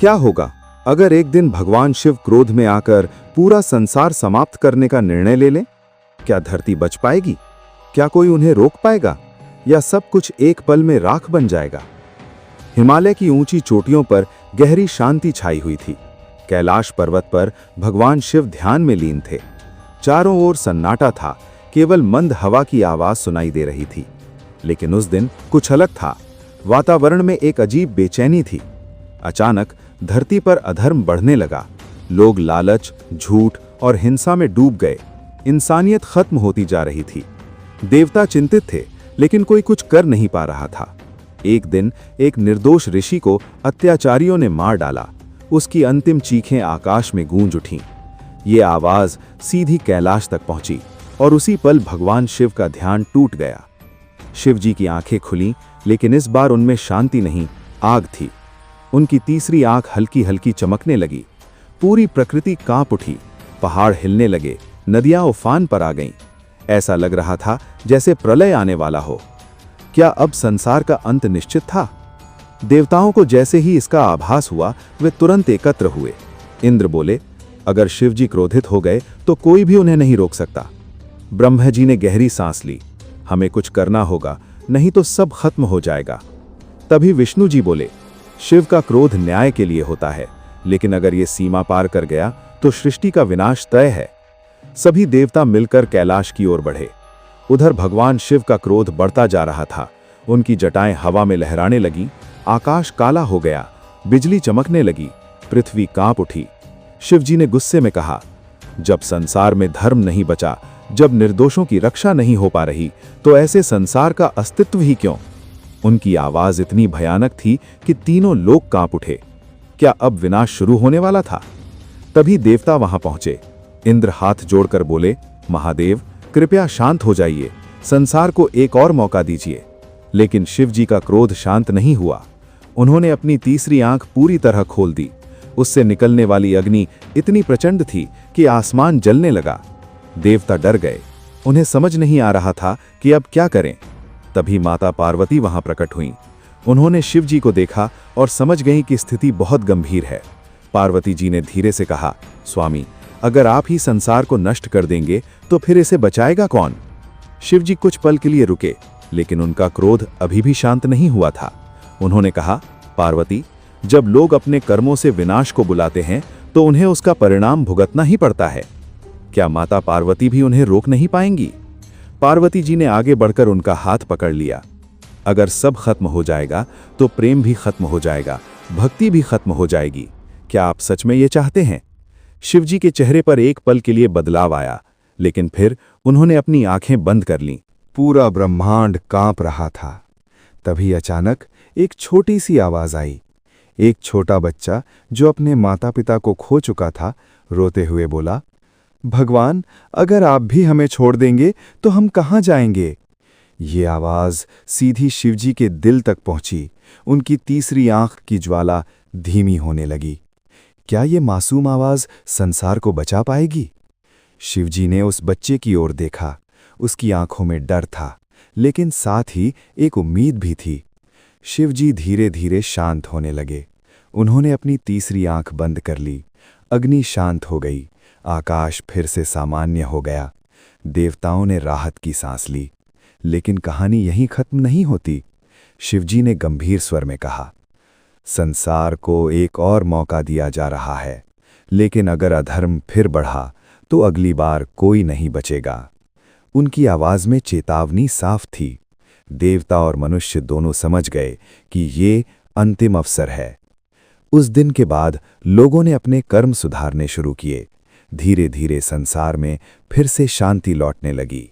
क्या होगा अगर एक दिन भगवान शिव क्रोध में आकर पूरा संसार समाप्त करने का निर्णय ले लें? क्या धरती बच पाएगी? क्या कोई उन्हें रोक पाएगा, या सब कुछ एक पल में राख बन जाएगा? हिमालय की ऊंची चोटियों पर गहरी शांति छाई हुई थी। कैलाश पर्वत पर भगवान शिव ध्यान में लीन थे। चारों ओर सन्नाटा था, केवल मंद हवा की आवाज सुनाई दे रही थी। लेकिन उस दिन कुछ अलग था। वातावरण में एक अजीब बेचैनी थी। अचानक धरती पर अधर्म बढ़ने लगा। लोग लालच, झूठ और हिंसा में डूब गए। इंसानियत खत्म होती जा रही थी। देवता चिंतित थे, लेकिन कोई कुछ कर नहीं पा रहा था। एक दिन एक निर्दोष ऋषि को अत्याचारियों ने मार डाला। उसकी अंतिम चीखें आकाश में गूंज उठीं। ये आवाज सीधी कैलाश तक पहुंची और उसी पल भगवान शिव का ध्यान टूट गया। शिव जी की आंखें खुलीं, लेकिन इस बार उनमें शांति नहीं, आग थी। उनकी तीसरी आंख हल्की हल्की चमकने लगी। पूरी प्रकृति कांप उठी। पहाड़ हिलने लगे, नदियां उफान पर आ गईं। ऐसा लग रहा था जैसे प्रलय आने वाला हो। क्या अब संसार का अंत निश्चित था? देवताओं को जैसे ही इसका आभास हुआ, वे तुरंत एकत्र हुए। इंद्र बोले, अगर शिव जी क्रोधित हो गए तो कोई भी उन्हें नहीं रोक सकता। ब्रह्मा जी ने गहरी सांस ली, हमें कुछ करना होगा, नहीं तो सब खत्म हो जाएगा। तभी विष्णु जी बोले, शिव का क्रोध न्याय के लिए होता है, लेकिन अगर ये सीमा पार कर गया तो सृष्टि का विनाश तय है। सभी देवता मिलकर कैलाश की ओर बढ़े। उधर भगवान शिव का क्रोध बढ़ता जा रहा था। उनकी जटाएं हवा में लहराने लगीं, आकाश काला हो गया, बिजली चमकने लगी, पृथ्वी कांप उठी। शिव जी ने गुस्से में कहा, जब संसार में धर्म नहीं बचा, जब निर्दोषों की रक्षा नहीं हो पा रही, तो ऐसे संसार का अस्तित्व ही क्यों? उनकी आवाज इतनी भयानक थी कि तीनों लोग कांप उठे। क्या अब विनाश शुरू होने वाला था? तभी देवता वहां पहुंचे। इंद्र हाथ जोड़कर बोले, महादेव, कृपया शांत हो जाइए, संसार को एक और मौका दीजिए। लेकिन शिव जी का क्रोध शांत नहीं हुआ। उन्होंने अपनी तीसरी आंख पूरी तरह खोल दी। उससे निकलने वाली अग्नि इतनी प्रचंड थी कि आसमान जलने लगा। देवता डर गए। उन्हें समझ नहीं आ रहा था कि अब क्या करें। तभी माता पार्वती वहां प्रकट हुईं। उन्होंने शिव जी को देखा और समझ गईं कि स्थिति बहुत गंभीर है। पार्वती जी ने धीरे से कहा, स्वामी, अगर आप ही संसार को नष्ट कर देंगे तो फिर इसे बचाएगा कौन? शिव जी कुछ पल के लिए रुके, लेकिन उनका क्रोध अभी भी शांत नहीं हुआ था। उन्होंने कहा, पार्वती, जब लोग अपने कर्मों से विनाश को बुलाते हैं तो उन्हें उसका परिणाम भुगतना ही पड़ता है। क्या माता पार्वती भी उन्हें रोक नहीं पाएंगी? पार्वती जी ने आगे बढ़कर उनका हाथ पकड़ लिया। अगर सब खत्म हो जाएगा तो प्रेम भी खत्म हो जाएगा, भक्ति भी खत्म हो जाएगी। क्या आप सच में ये चाहते हैं? शिव जी के चेहरे पर एक पल के लिए बदलाव आया, लेकिन फिर उन्होंने अपनी आंखें बंद कर लीं। पूरा ब्रह्मांड कांप रहा था। तभी अचानक एक छोटी सी आवाज आई। एक छोटा बच्चा जो अपने माता पिता को खो चुका था, रोते हुए बोला, भगवान, अगर आप भी हमें छोड़ देंगे तो हम कहाँ जाएंगे? ये आवाज सीधी शिवजी के दिल तक पहुंची। उनकी तीसरी आंख की ज्वाला धीमी होने लगी। क्या ये मासूम आवाज संसार को बचा पाएगी? शिवजी ने उस बच्चे की ओर देखा। उसकी आंखों में डर था, लेकिन साथ ही एक उम्मीद भी थी। शिवजी धीरे धीरे शांत होने लगे। उन्होंने अपनी तीसरी आंख बंद कर ली। अग्नि शांत हो गई। आकाश फिर से सामान्य हो गया। देवताओं ने राहत की सांस ली। लेकिन कहानी यहीं खत्म नहीं होती। शिवजी ने गंभीर स्वर में कहा, संसार को एक और मौका दिया जा रहा है, लेकिन अगर अधर्म फिर बढ़ा तो अगली बार कोई नहीं बचेगा। उनकी आवाज में चेतावनी साफ थी। देवता और मनुष्य दोनों समझ गए कि ये अंतिम अवसर है। उस दिन के बाद लोगों ने अपने कर्म सुधारने शुरू किए। धीरे धीरे संसार में फिर से शांति लौटने लगी।